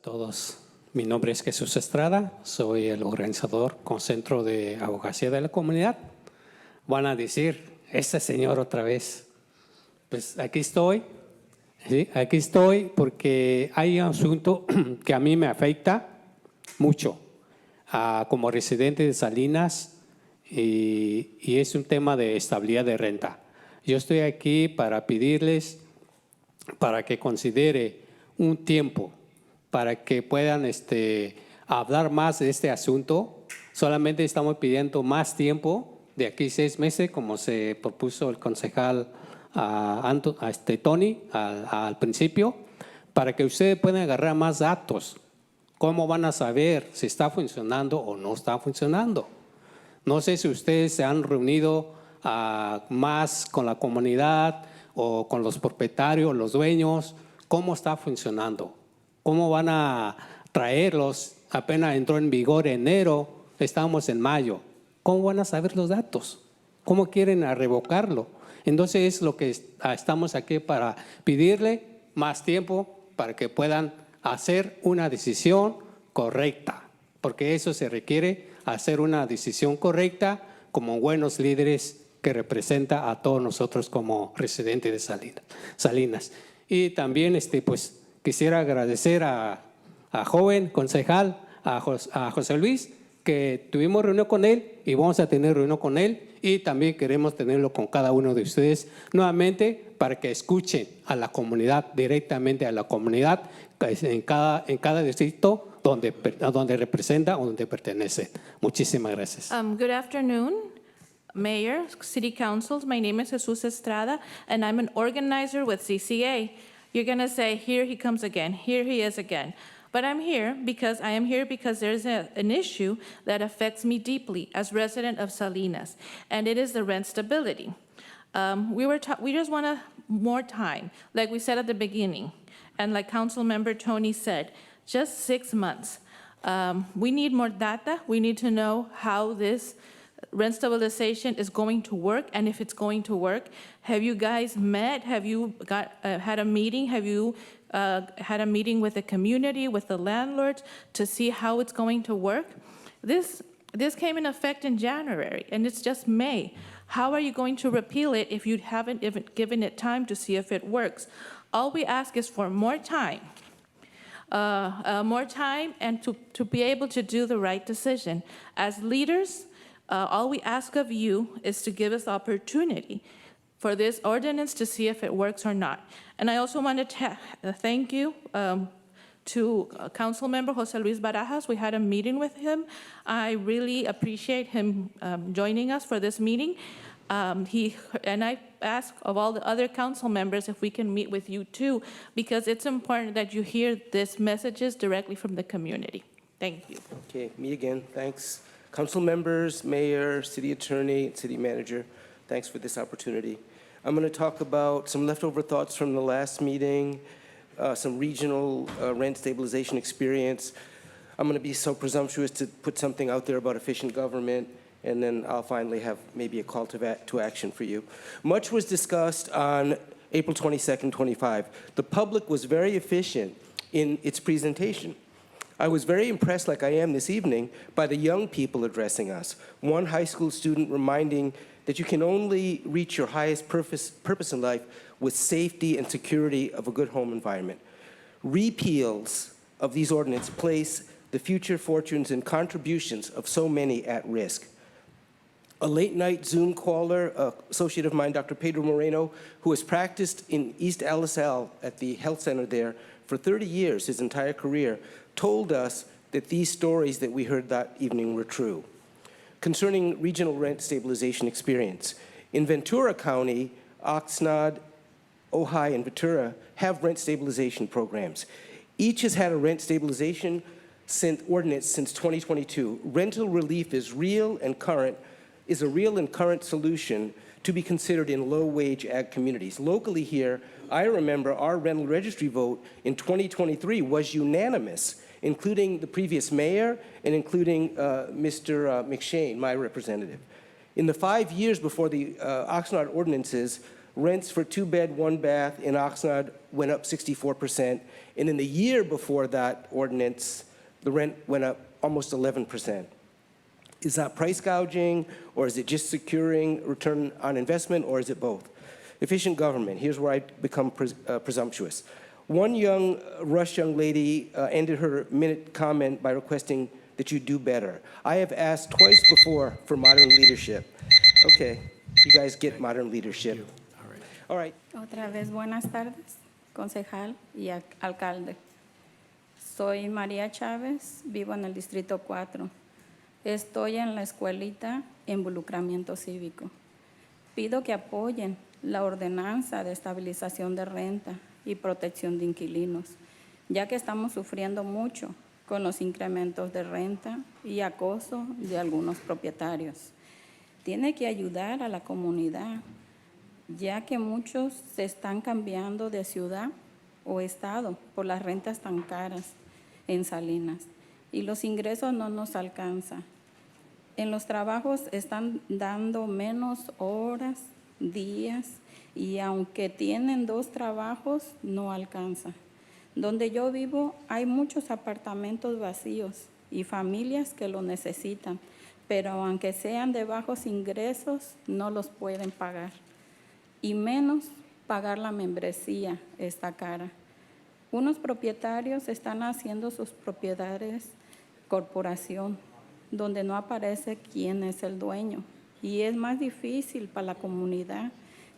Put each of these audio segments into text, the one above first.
todos. Mi nombre es Jesus Estrada, soy el organizador con Centro de Abogacía de la Comunidad. Van a decir, este señor otra vez. Pues aquí estoy, ¿sí? Aquí estoy porque hay un asunto que a mí me afecta mucho como residente de Salinas y es un tema de estabilidad de renta. Yo estoy aquí para pedirles para que considere un tiempo para que puedan hablar más de este asunto. Solamente estamos pidiendo más tiempo, de aquí 6 meses, como se propuso el concejal Tony al principio, para que ustedes puedan agarrar más datos. ¿Cómo van a saber si está funcionando o no está funcionando? No sé si ustedes se han reunido más con la comunidad o con los propietarios, los dueños, cómo está funcionando. ¿Cómo van a traerlos? Apenas entró en vigor enero, estamos en mayo. ¿Cómo van a saber los datos? ¿Cómo quieren revocarlo? Entonces es lo que estamos aquí para pedirle más tiempo para que puedan hacer una decisión correcta, porque eso se requiere, hacer una decisión correcta como buenos líderes que representa a todos nosotros como residentes de Salinas. Y también pues quisiera agradecer a joven concejal, a José Luis, que tuvimos reunión con él y vamos a tener reunión con él y también queremos tenerlo con cada uno de ustedes nuevamente para que escuchen a la comunidad, directamente a la comunidad en cada distrito donde representa o donde pertenece. Muchísimas gracias. Good afternoon, Mayor, City Councils. My name is Jesus Estrada, and I'm an organizer with CCA. You're going to say, here he comes again, here he is again. But I'm here because there's an issue that affects me deeply as resident of Salinas, and it is the rent stability. We just want more time, like we said at the beginning, and like Council Member Tony said, just 6 months. We need more data. We need to know how this rent stabilization is going to work, and if it's going to work. Have you guys met? Have you had a meeting? Have you had a meeting with the community, with the landlords, to see how it's going to work? This came in effect in January, and it's just May. How are you going to repeal it if you haven't even given it time to see if it works? All we ask is for more time. More time and to be able to do the right decision. As leaders, all we ask of you is to give us the opportunity for this ordinance to see if it works or not. And I also want to thank you to Council Member Jose Luis Barajas. We had a meeting with him. I really appreciate him joining us for this meeting. And I ask of all the other council members if we can meet with you too, because it's important that you hear these messages directly from the community. Thank you. Okay, me again, thanks. Council members, mayor, city attorney, city manager, thanks for this opportunity. I'm going to talk about some leftover thoughts from the last meeting, some regional rent stabilization experience. I'm going to be so presumptuous to put something out there about efficient government, and then I'll finally have maybe a call to action for you. Much was discussed on April 22nd, 25. The public was very efficient in its presentation. I was very impressed, like I am this evening, by the young people addressing us. One high school student reminding that you can only reach your highest purpose in life with safety and security of a good home environment. Repeals of these ordinances place the future fortunes and contributions of so many at risk. A late-night Zoom caller, associate of mine, Dr. Pedro Moreno, who has practiced in East LSL at the health center there for 30 years, his entire career, told us that these stories that we heard that evening were true. Concerning regional rent stabilization experience, in Ventura County, Oxnard, Ojai, and Ventura have rent stabilization programs. Each has had a rent stabilization ordinance since 2022. Rental relief is a real and current solution to be considered in low-wage ag communities. Locally here, I remember our rental registry vote in 2023 was unanimous, including the previous mayor and including Mr. McShane, my representative. In the 5 years before the Oxnard ordinances, Rents for 2-bed, 1-bath in Oxnard went up 64%. And in the year before that ordinance, the rent went up almost 11%. Is that price gouging, or is it just securing return on investment, or is it both? Efficient government, here's where I become presumptuous. One young lady ended her minute comment by requesting that you do better. I have asked twice before for modern leadership. Okay, you guys get modern leadership. All right. Otra vez, buenas tardes, concejal y alcalde. Soy Maria Chavez, vivo en el Distrito 4. Estoy en la Escualita, involucramiento cívico. Pido que apoyen la ordenanza de estabilización de renta y protección de inquilinos, ya que estamos sufriendo mucho con los incrementos de renta y acoso de algunos propietarios. Tiene que ayudar a la comunidad, ya que muchos se están cambiando de ciudad o estado por las rentas tan caras en Salinas y los ingresos no nos alcanzan. En los trabajos están dando menos horas, días, y aunque tienen 2 trabajos, no alcanza. Donde yo vivo hay muchos apartamentos vacíos y familias que lo necesitan, pero aunque sean de bajos ingresos, no los pueden pagar. Y menos pagar la membresía está cara. Unos propietarios están haciendo sus propiedades corporación, donde no aparece quién es el dueño. Y es más difícil para la comunidad,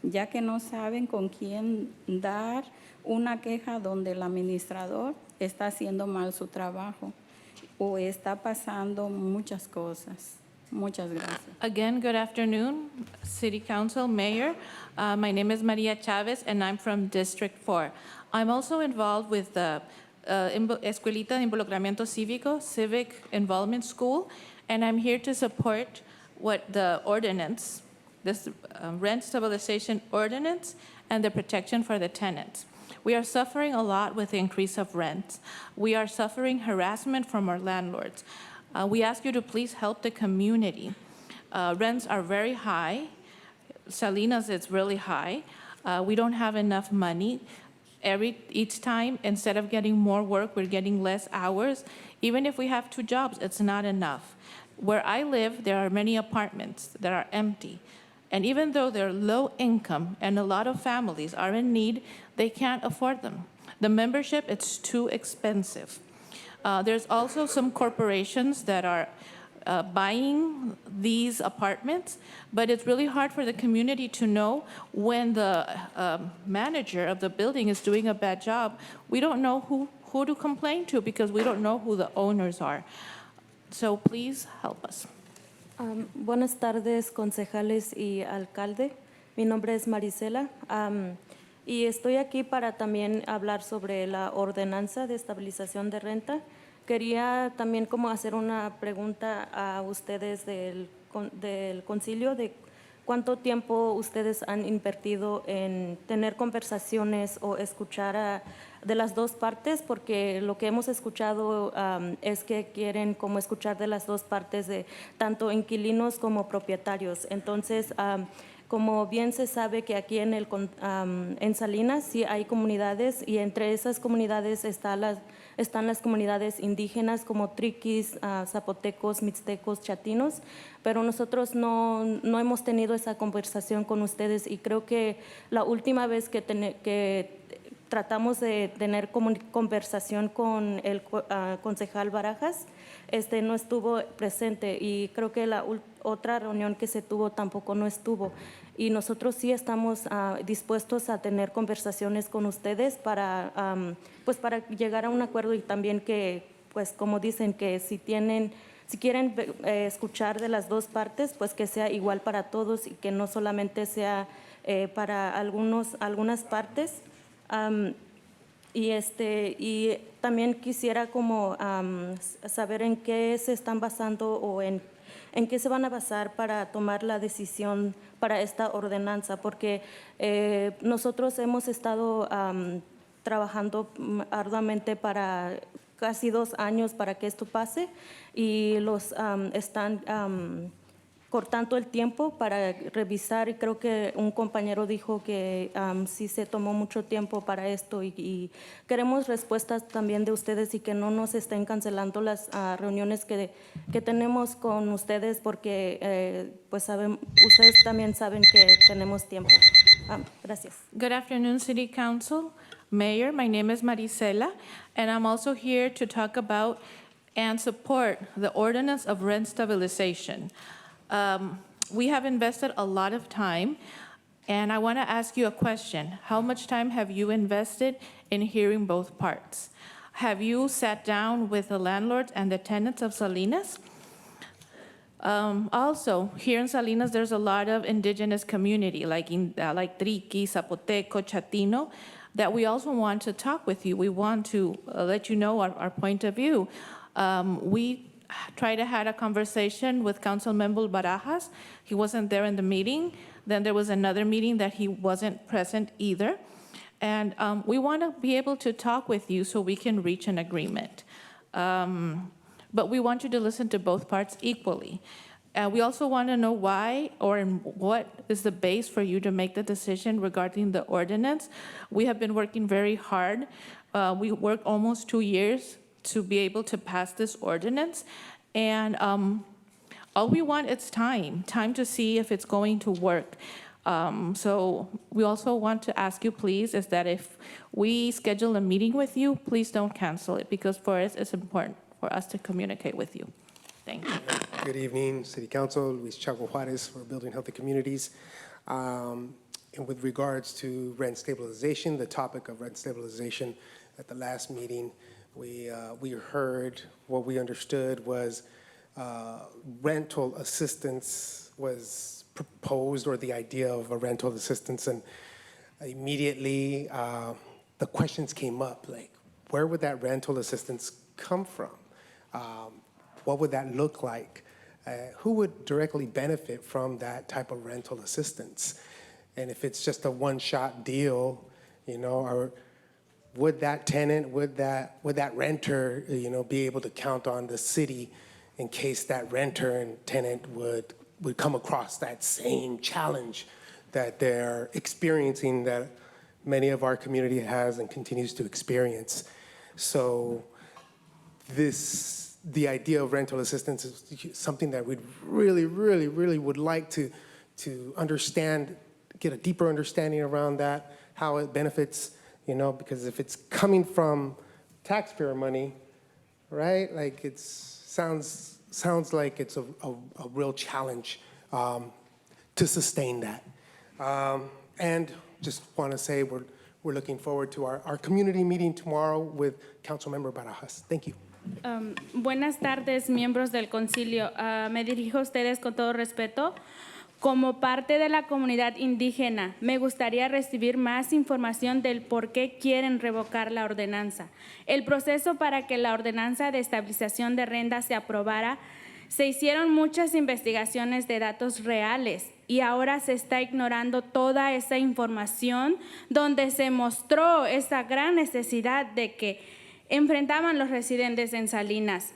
ya que no saben con quién dar una queja donde el administrador está haciendo mal su trabajo o está pasando muchas cosas. Muchas gracias. Again, good afternoon, City Council, Mayor. My name is Maria Chavez, and I'm from District 4. I'm also involved with the Escualita de Involucramiento Cívico, Civic Involvement School, and I'm here to support what the ordinance, this rent stabilization ordinance, and the protection for the tenants. We are suffering a lot with the increase of rent. We are suffering harassment from our landlords. We ask you to please help the community. Rents are very high. Salinas, it's really high. We don't have enough money. Each time, instead of getting more work, we're getting less hours. Even if we have 2 jobs, it's not enough. Where I live, there are many apartments that are empty. And even though they're low income and a lot of families are in need, they can't afford them. The membership, it's too expensive. There's also some corporations that are buying these apartments, but it's really hard for the community to know when the manager of the building is doing a bad job. We don't know who to complain to because we don't know who the owners are. So please help us. Buenas tardes, concejales y alcalde. Mi nombre es Marisela y estoy aquí para también hablar sobre la ordenanza de estabilización de renta. Quería también como hacer una pregunta a ustedes del concilio de cuánto tiempo ustedes han invertido en tener conversaciones o escuchar de las 2 partes, porque lo que hemos escuchado es que quieren como escuchar de las 2 partes, de tanto inquilinos como propietarios. Entonces, como bien se sabe que aquí en Salinas sí hay comunidades y entre esas comunidades están las comunidades indígenas como triquis, zapotecos, mixtecos, chatinos, pero nosotros no hemos tenido esa conversación con ustedes y creo que la última vez que tratamos de tener conversación con el concejal Barajas, no estuvo presente y creo que la otra reunión que se tuvo tampoco no estuvo. Y nosotros sí estamos dispuestos a tener conversaciones con ustedes para llegar a un acuerdo y también que, pues como dicen, que si quieren escuchar de las 2 partes, pues que sea igual para todos y que no solamente sea para algunas partes. Y también quisiera como saber en qué se están basando o en qué se van a basar para tomar la decisión para esta ordenanza, porque nosotros hemos estado trabajando arduamente para casi 2 años para que esto pase y los están por tanto el tiempo para revisar, y creo que un compañero dijo que sí se tomó mucho tiempo para esto y queremos respuestas también de ustedes y que no nos estén cancelando las reuniones que tenemos con ustedes porque pues ustedes también saben que tenemos tiempo. Gracias. Good afternoon, City Council, Mayor. My name is Marisela, and I'm also here to talk about and support the ordinance of rent stabilization. We have invested a lot of time, and I want to ask you a question. How much time have you invested in hearing both parts? Have you sat down with the landlords and the tenants of Salinas? Also, here in Salinas, there's a lot of indigenous community, like Triqui, Zapoteco, Chatino, that we also want to talk with you. We want to let you know our point of view. We tried to have a conversation with Councilmember Barajas. He wasn't there in the meeting. Then there was another meeting that he wasn't present either. And we want to be able to talk with you so we can reach an agreement. But we want you to listen to both parts equally. We also want to know why or what is the base for you to make the decision regarding the ordinance. We have been working very hard. We worked almost 2 years to be able to pass this ordinance. And all we want is time to see if it's going to work. So we also want to ask you, please, is that if we schedule a meeting with you, please don't cancel it, because for us, it's important for us to communicate with you. Thank you. Good evening, City Council. Luis Chaco Juarez for Building Healthy Communities. And with regards to rent stabilization, the topic of rent stabilization, at the last meeting, we heard what we understood was rental assistance was proposed, or the idea of a rental assistance, and immediately the questions came up, like, where would that rental assistance come from? What would that look like? Who would directly benefit from that type of rental assistance? And if it's just a one-shot deal, or would that tenant, would that renter, be able to count on the city in case that renter and tenant would come across that same challenge that they're experiencing, that many of our community has and continues to experience? So the idea of rental assistance is something that we'd really, really, really would like to understand, get a deeper understanding around that, how it benefits, because if it's coming from taxpayer money, right? Like sounds like it's a real challenge to sustain that. And just want to say we're looking forward to our community meeting tomorrow with Councilmember Barajas. Thank you. Buenas tardes, miembros del concilio. Me dirijo a ustedes con todo respeto. Como parte de la comunidad indígena, me gustaría recibir más información del por qué quieren revocar la ordenanza. El proceso para que la ordenanza de estabilización de renta se aprobara, se hicieron muchas investigaciones de datos reales y ahora se está ignorando toda esa información donde se mostró esa gran necesidad de que enfrentaban los residentes en Salinas.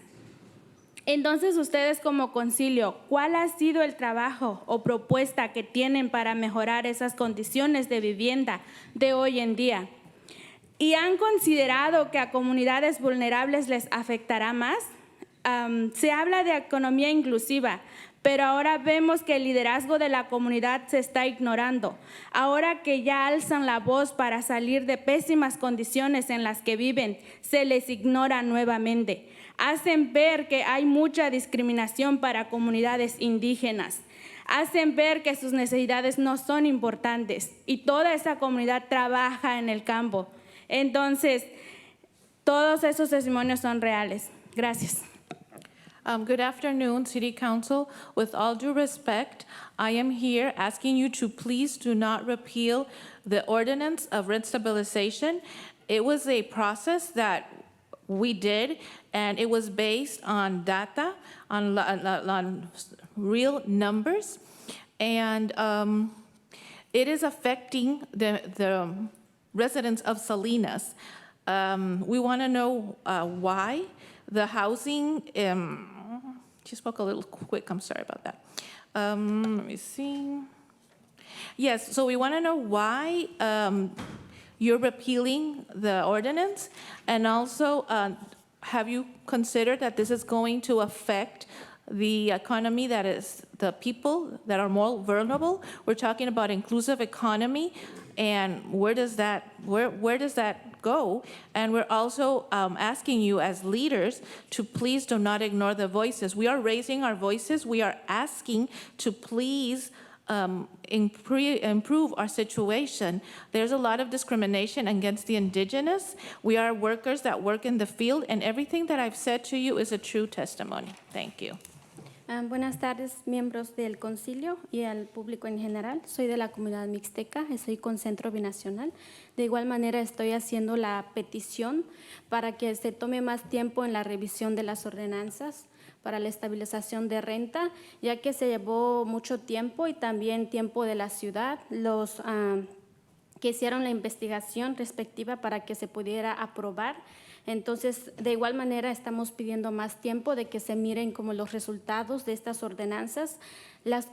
Entonces, ustedes como concilio, ¿cuál ha sido el trabajo o propuesta que tienen para mejorar esas condiciones de vivienda de hoy en día? ¿Y han considerado que a comunidades vulnerables les afectará más? Se habla de economía inclusiva, pero ahora vemos que el liderazgo de la comunidad se está ignorando. Ahora que ya alzan la voz para salir de pésimas condiciones en las que viven, se les ignora nuevamente. Hacen ver que hay mucha discriminación para comunidades indígenas. Hacen ver que sus necesidades no son importantes y toda esa comunidad trabaja en el campo. Entonces, todos esos testimonios son reales. Gracias. Good afternoon, City Council. With all due respect, I am here asking you to please do not repeal the ordinance of rent stabilization. It was a process that we did, and it was based on data, on real numbers, and it is affecting the residents of Salinas. We want to know why the housing She spoke a little quick, I'm sorry about that. Let me see. Yes, so we want to know why you're repealing the ordinance, and also have you considered that this is going to affect the economy, that is the people that are more vulnerable? We're talking about inclusive economy, and where does that go? And we're also asking you as leaders to please do not ignore the voices. We are raising our voices. We are asking to please improve our situation. There's a lot of discrimination against the indigenous. We are workers that work in the field, and everything that I've said to you is a true testimony. Thank you. Buenas tardes, miembros del concilio y al público en general. Soy de la comunidad mixteca, estoy con Centro Binacional. De igual manera, estoy haciendo la petición para que se tome más tiempo en la revisión de las ordenanzas para la estabilización de renta, ya que se llevó mucho tiempo y también tiempo de la ciudad, los que hicieron la investigación respectiva para que se pudiera aprobar. Entonces, de igual manera, estamos pidiendo más tiempo de que se miren como los resultados de estas ordenanzas. Las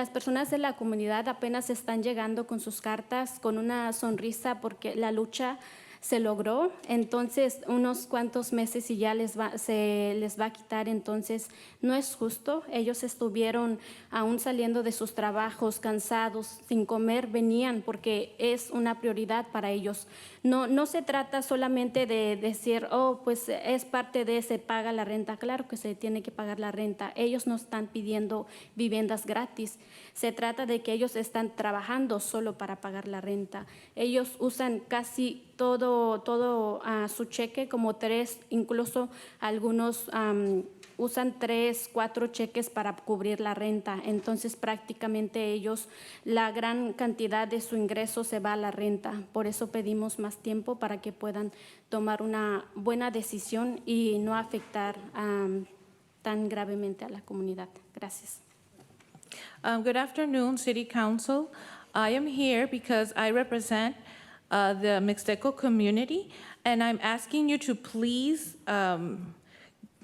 personas de la comunidad apenas están llegando con sus cartas, con una sonrisa, porque la lucha se logró. Entonces, unos cuantos meses y ya se les va a quitar. Entonces, no es justo. Ellos estuvieron aún saliendo de sus trabajos, cansados, sin comer, venían porque es una prioridad para ellos. No se trata solamente de decir, oh, pues es parte de, se paga la renta. Claro que se tiene que pagar la renta. Ellos no están pidiendo viviendas gratis. Se trata de que ellos están trabajando solo para pagar la renta. Ellos usan casi todo su cheque, como 3, incluso algunos usan 3, 4 cheques para cubrir la renta. Entonces, prácticamente ellos, la gran cantidad de su ingreso se va a la renta. Por eso pedimos más tiempo para que puedan tomar una buena decisión y no afectar tan gravemente a la comunidad. Gracias. Good afternoon, City Council. I am here because I represent the Mixteco community, and I'm asking you to please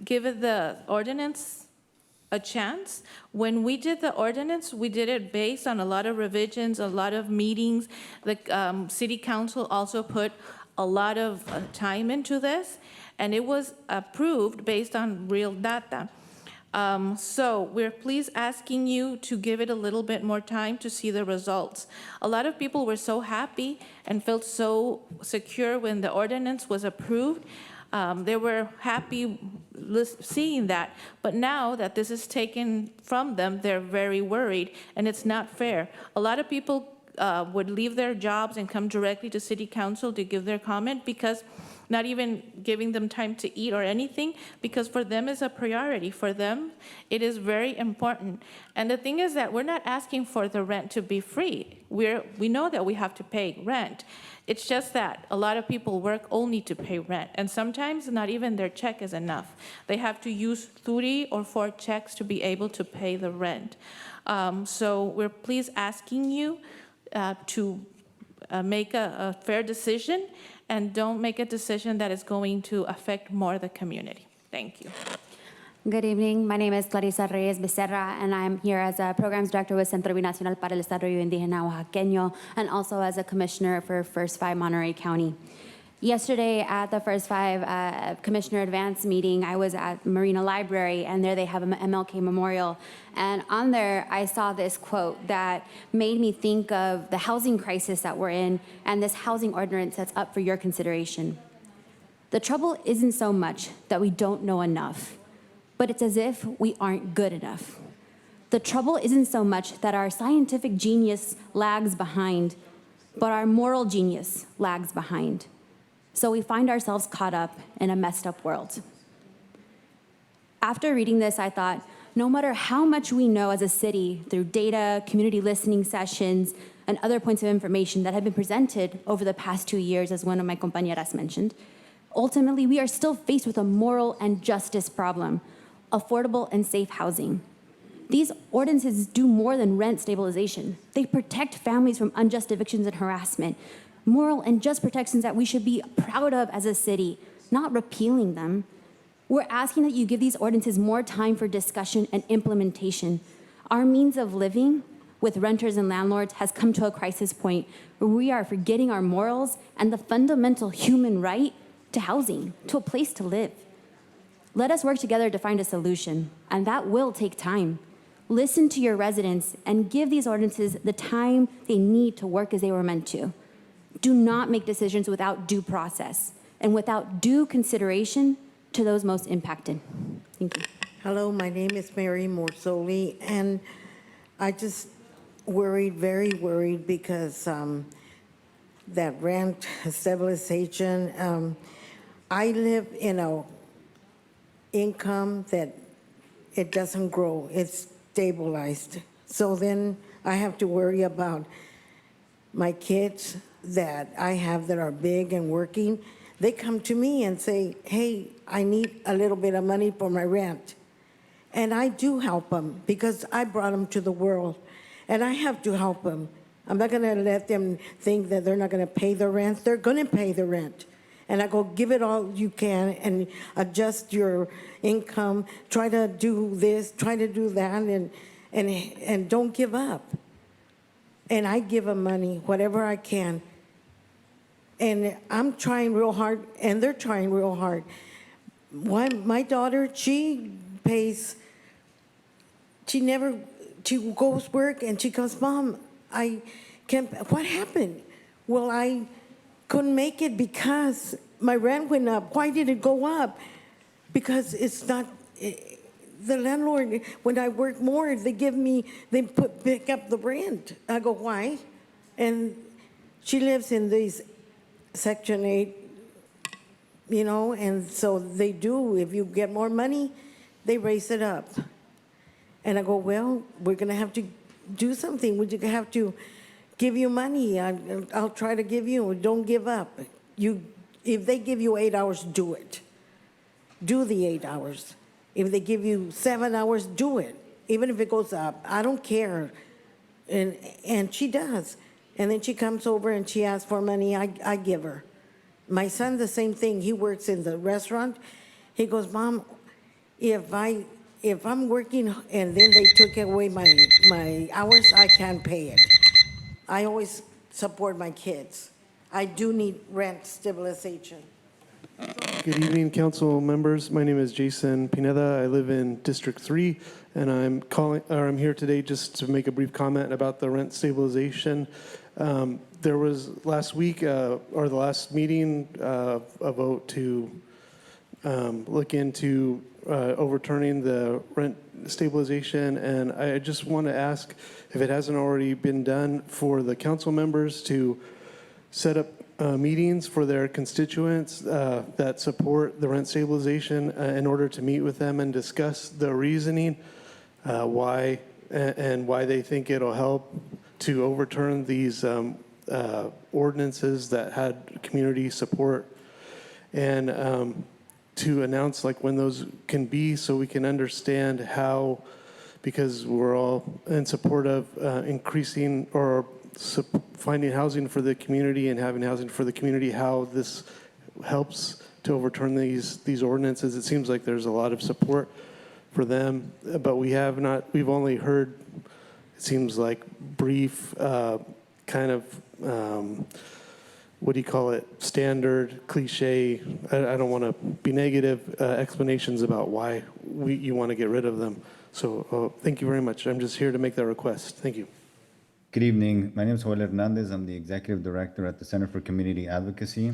give the ordinance a chance. When we did the ordinance, we did it based on a lot of revisions, a lot of meetings. The City Council also put a lot of time into this, and it was approved based on real data. So we're please asking you to give it a little bit more time to see the results. A lot of people were so happy and felt so secure when the ordinance was approved. They were happy seeing that, but now that this is taken from them, they're very worried, and it's not fair. A lot of people would leave their jobs and come directly to City Council to give their comment, because not even giving them time to eat or anything, because for them it's a priority. For them, it is very important. And the thing is that we're not asking for the rent to be free. We know that we have to pay rent. It's just that a lot of people work only to pay rent, and sometimes not even their check is enough. They have to use 3 or 4 checks to be able to pay the rent. So we're please asking you to make a fair decision, and don't make a decision that is going to affect more the community. Thank you. Good evening. My name is Clarissa Reyes Becerra, and I'm here as a Programs Director with Centro Binacional para el Desarrollo Indígena Oaxaqueño, and also as a Commissioner for First 5 Monterey County. Yesterday at the First 5 Commissioner Advance meeting, I was at Marina Library, and there they have an MLK Memorial. And on there, I saw this quote that made me think of the housing crisis that we're in and this housing ordinance that's up for your consideration. The trouble isn't so much that we don't know enough, but it's as if we aren't good enough. The trouble isn't so much that our scientific genius lags behind, but our moral genius lags behind. So we find ourselves caught up in a messed up world. After reading this, I thought, no matter how much we know as a city through data, community listening sessions, and other points of information that have been presented over the past 2 years, as one of my compañeras mentioned, ultimately we are still faced with a moral and justice problem: affordable and safe housing. These ordinances do more than rent stabilization. They protect families from unjust evictions and harassment, moral and just protections that we should be proud of as a city, not repealing them. We're asking that you give these ordinances more time for discussion and implementation. Our means of living with renters and landlords has come to a crisis point where we are forgetting our morals and the fundamental human right to housing, to a place to live. Let us work together to find a solution, and that will take time. Listen to your residents and give these ordinances the time they need to work as they were meant to. Do not make decisions without due process and without due consideration to those most impacted. Thank you. Hello, my name is Mary Morsoli, and I just very worried because that rent stabilization, I live in a income that it doesn't grow, it's stabilized. So then I have to worry about my kids that I have that are big and working. They come to me and say, hey, I need a little bit of money for my rent. And I do help them because I brought them to the world. And I have to help them. I'm not gonna let them think that they're not gonna pay the rent. They're gonna pay the rent. And I go, give it all you can and adjust your income. Try to do this, try to do that, and don't give up. And I give them money, whatever I can. And I'm trying real hard, and they're trying real hard. My daughter, she pays, she goes work and she goes, Mom, I can't, what happened? Well, I couldn't make it because my rent went up. Why did it go up? Because it's not, the landlord, when I work more, they pick up the rent. I go, why? And she lives in these Section 8, you know, and so they do. If you get more money, they raise it up. And I go, well, we're going to have to do something. We're going to have to give you money. I'll try to give you. Don't give up. If they give you 8 hours, do it. Do the 8 hours. If they give you 7 hours, do it. Even if it goes up, I don't care. And she does. And then she comes over and she asks for money. I give her. My son, the same thing. He works in the restaurant. He goes, Mom, if I'm working and then they took away my hours, I can't pay it. I always support my kids. I do need rent stabilization. Good evening, council members. My name is Jason Pineda. I live in District 3, and I'm here today just to make a brief comment about the rent stabilization. There was last week, or the last meeting, a vote to look into overturning the rent stabilization, and I just want to ask if it hasn't already been done for the council members to set up meetings for their constituents that support the rent stabilization in order to meet with them and discuss the reasoning why they think it'll help to overturn these ordinances that had community support, and to announce like when those can be, so we can understand how, because we're all in support of increasing or finding housing for the community and having housing for the community, how this helps to overturn these ordinances. It seems like there's a lot of support for them, but we've only heard, it seems like, brief kind of what do you call it, standard cliche, I don't want to be negative, explanations about why you want to get rid of them. So thank you very much. I'm just here to make that request. Thank you. Good evening. My name is Joel Hernandez. I'm the Executive Director at the Center for Community Advocacy.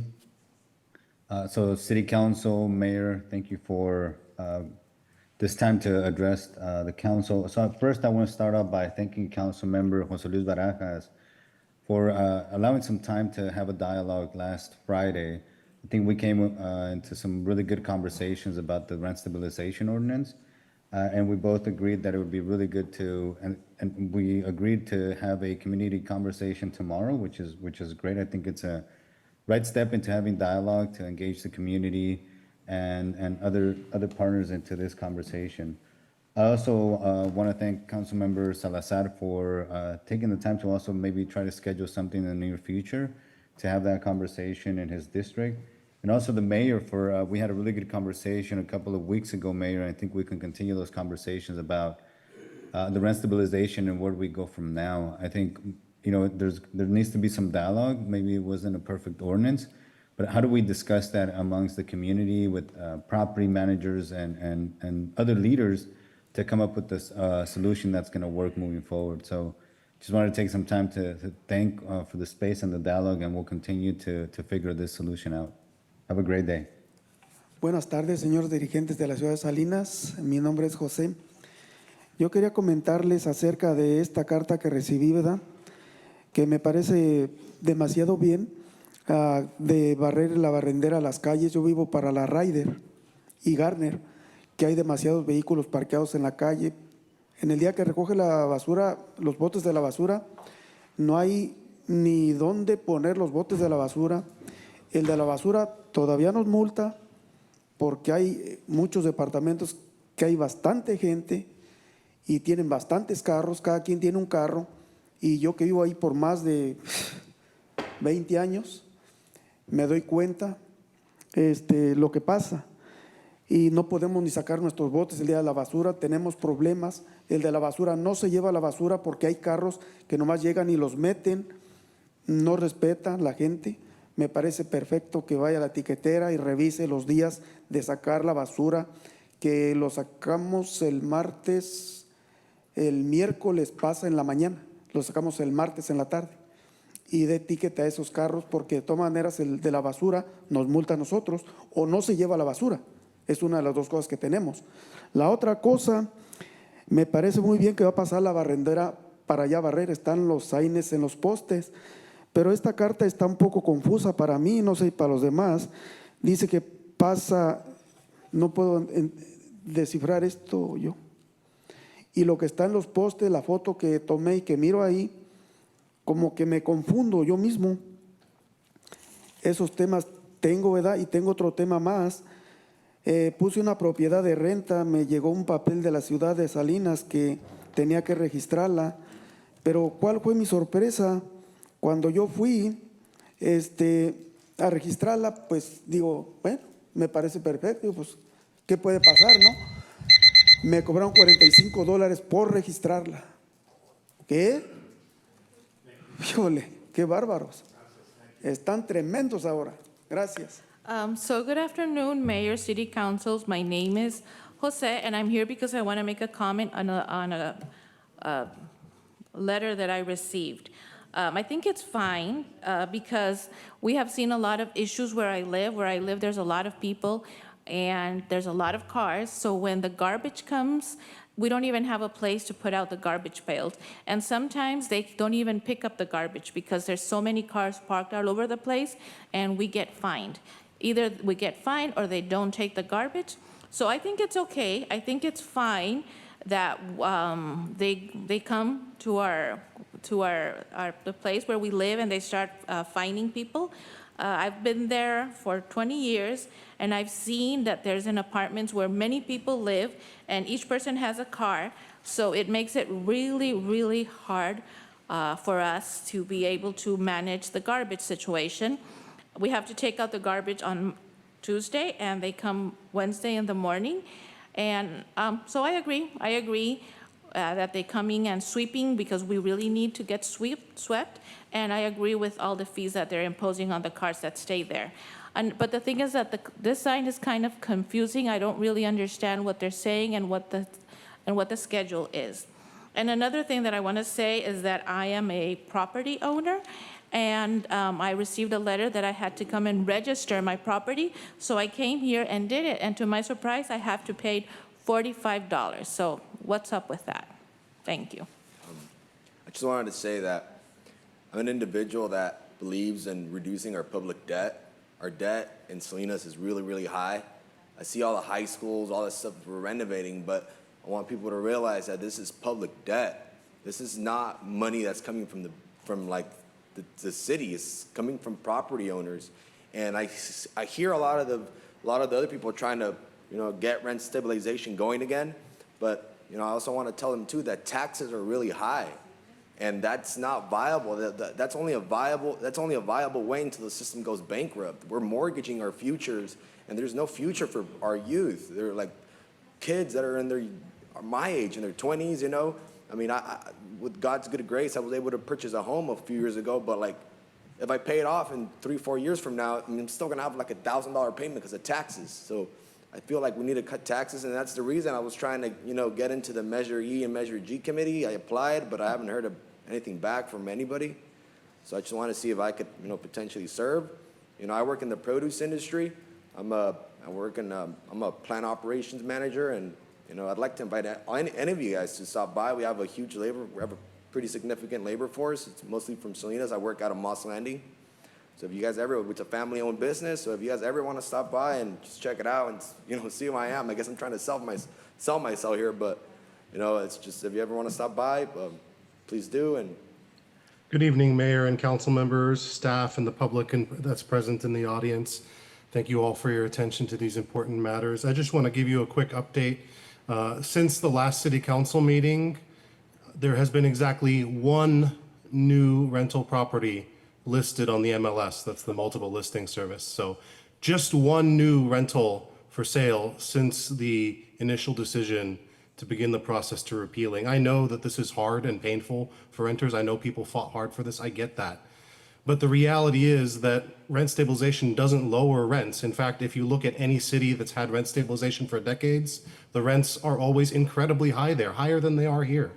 So City Council, Mayor, thank you for this time to address the council. So first I want to start off by thanking Council Member Jose Luis Barajas for allowing some time to have a dialogue last Friday. I think we came into some really good conversations about the rent stabilization ordinance. And we both agreed that it would be really good to, and we agreed to have a community conversation tomorrow, which is great. I think it's a right step into having dialogue to engage the community and other partners into this conversation. I also want to thank Councilmember Salazar for taking the time to also maybe try to schedule something in the near future to have that conversation in his district. And also the mayor for, we had a really good conversation a couple of weeks ago, Mayor, and I think we can continue those conversations about the rent stabilization and where we go from now. I think, there needs to be some dialogue. Maybe it wasn't a perfect ordinance, but how do we discuss that amongst the community with property managers and other leaders to come up with this solution that's going to work moving forward? So just wanted to take some time to thank for the space and the dialogue, and we'll continue to figure this solution out. Have a great day. Buenas tardes, señores dirigentes de la ciudad de Salinas. Mi nombre es José. Yo quería comentarles acerca de esta carta que recibí, ¿verdad? Que me parece demasiado bien, de barrer la barrendera a las calles. Yo vivo para la Ryder y Garner, que hay demasiados vehículos parqueados en la calle. En el día que recoge la basura, los botes de la basura, no hay ni dónde poner los botes de la basura. El de la basura todavía nos multa porque hay muchos departamentos que hay bastante gente y tienen bastantes carros, cada quien tiene un carro, y yo que vivo ahí por más de 20 años, me doy cuenta lo que pasa. Y no podemos ni sacar nuestros botes el día de la basura, tenemos problemas. El de la basura no se lleva la basura porque hay carros que nomás llegan y los meten, no respetan la gente. Me parece perfecto que vaya a la etiquetera y revise los días de sacar la basura, que lo sacamos el martes, el miércoles pasa en la mañana, lo sacamos el martes en la tarde, y de etiqueta a esos carros, porque de todas maneras el de la basura nos multa a nosotros o no se lleva la basura. Es una de las dos cosas que tenemos. La otra cosa, me parece muy bien que va a pasar la barrendera para allá barrer, están los saines en los postes, pero esta carta está un poco confusa para mí, no sé, para los demás. Dice que pasa, no puedo descifrar esto yo. Y lo que está en los postes, la foto que tomé y que miro ahí, como que me confundo yo mismo. Esos temas tengo, ¿verdad? Y tengo otro tema más. Puse una propiedad de renta, me llegó un papel de la ciudad de Salinas que tenía que registrarla, pero ¿cuál fue mi sorpresa? Cuando yo fui a registrarla, pues digo, bueno, me parece perfecto, pues, ¿qué puede pasar, no? Me cobraron $45 por registrarla. ¿Qué? Híjole, qué bárbaros. Están tremendos ahora. Gracias. So good afternoon, Mayor, City Councils. My name is Jose, and I'm here because I want to make a comment on a letter that I received. I think it's fine because we have seen a lot of issues where I live. Where I live, there's a lot of people and there's a lot of cars. So when the garbage comes, we don't even have a place to put out the garbage pails. And sometimes they don't even pick up the garbage because there's so many cars parked all over the place and we get fined. Either we get fined or they don't take the garbage. So I think it's okay. I think it's fine that they come to the place where we live and they start fining people. I've been there for 20 years and I've seen that there's in apartments where many people live and each person has a car. So it makes it really, really hard for us to be able to manage the garbage situation. We have to take out the garbage on Tuesday and they come Wednesday in the morning. And so I agree that they coming and sweeping because we really need to get swept. And I agree with all the fees that they're imposing on the cars that stay there. But the thing is that this sign is kind of confusing. I don't really understand what they're saying and what the schedule is. And another thing that I want to say is that I am a property owner. And I received a letter that I had to come and register my property. So I came here and did it. And to my surprise, I have to pay $45. So what's up with that? Thank you. I just wanted to say that I'm an individual that believes in reducing our public debt. Our debt in Salinas is really, really high. I see all the high schools, all this stuff we're renovating, but I want people to realize that this is public debt. This is not money that's coming from the city. Is coming from property owners, and I hear a lot of the other people trying to get rent stabilization going again, but I also want to tell them too that taxes are really high. And that's not viable. That's only a viable way until the system goes bankrupt. We're mortgaging our futures, and there's no future for our youth. They're like kids that are my age, in their 20s, you know? I mean, with God's good grace, I was able to purchase a home a few years ago, but like, if I pay it off in 3-4 years from now, I mean, I'm still gonna have like $1,000 payment because of taxes. So I feel like we need to cut taxes, and that's the reason I was trying to, you know, get into the Measure E and Measure G committee. I applied, but I haven't heard of anything back from anybody. So I just want to see if I could, you know, potentially serve. You know, I work in the produce industry. I'm a plant operations manager, and you know, I'd like to invite any of you guys to stop by. We have a pretty significant labor force. It's mostly from Salinas. I work out of Moss Landing. So if you guys ever, it's a family-owned business, so if you guys ever want to stop by and just check it out and, you know, see who I am. I guess I'm trying to sell myself here, but, you know, it's just, if you ever want to stop by, please do. And good evening, Mayor and council members, staff, and the public that's present in the audience. Thank you all for your attention to these important matters. I just want to give you a quick update. Since the last city council meeting, there has been exactly one new rental property listed on the MLS. That's the multiple listing service. So just one new rental for sale since the initial decision to begin the process to repealing. I know that this is hard and painful for renters. I know people fought hard for this. I get that. But the reality is that rent stabilization doesn't lower rents. In fact, if you look at any city that's had rent stabilization for decades, the rents are always incredibly high there, higher than they are here.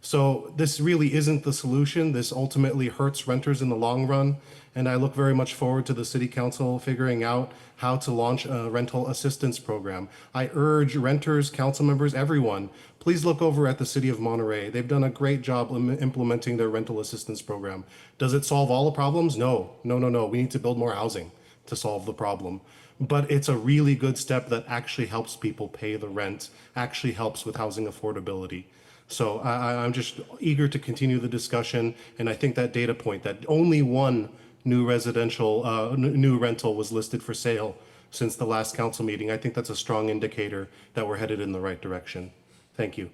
So this really isn't the solution. This ultimately hurts renters in the long run. And I look very much forward to the city council figuring out how to launch a rental assistance program. I urge renters, council members, everyone, please look over at the city of Monterey. They've done a great job implementing their rental assistance program. Does it solve all the problems? No. We need to build more housing to solve the problem. But it's a really good step that actually helps people pay the rent, actually helps with housing affordability. So I'm just eager to continue the discussion. And I think that data point that only one new rental was listed for sale since the last council meeting, I think that's a strong indicator that we're headed in the right direction. Thank you.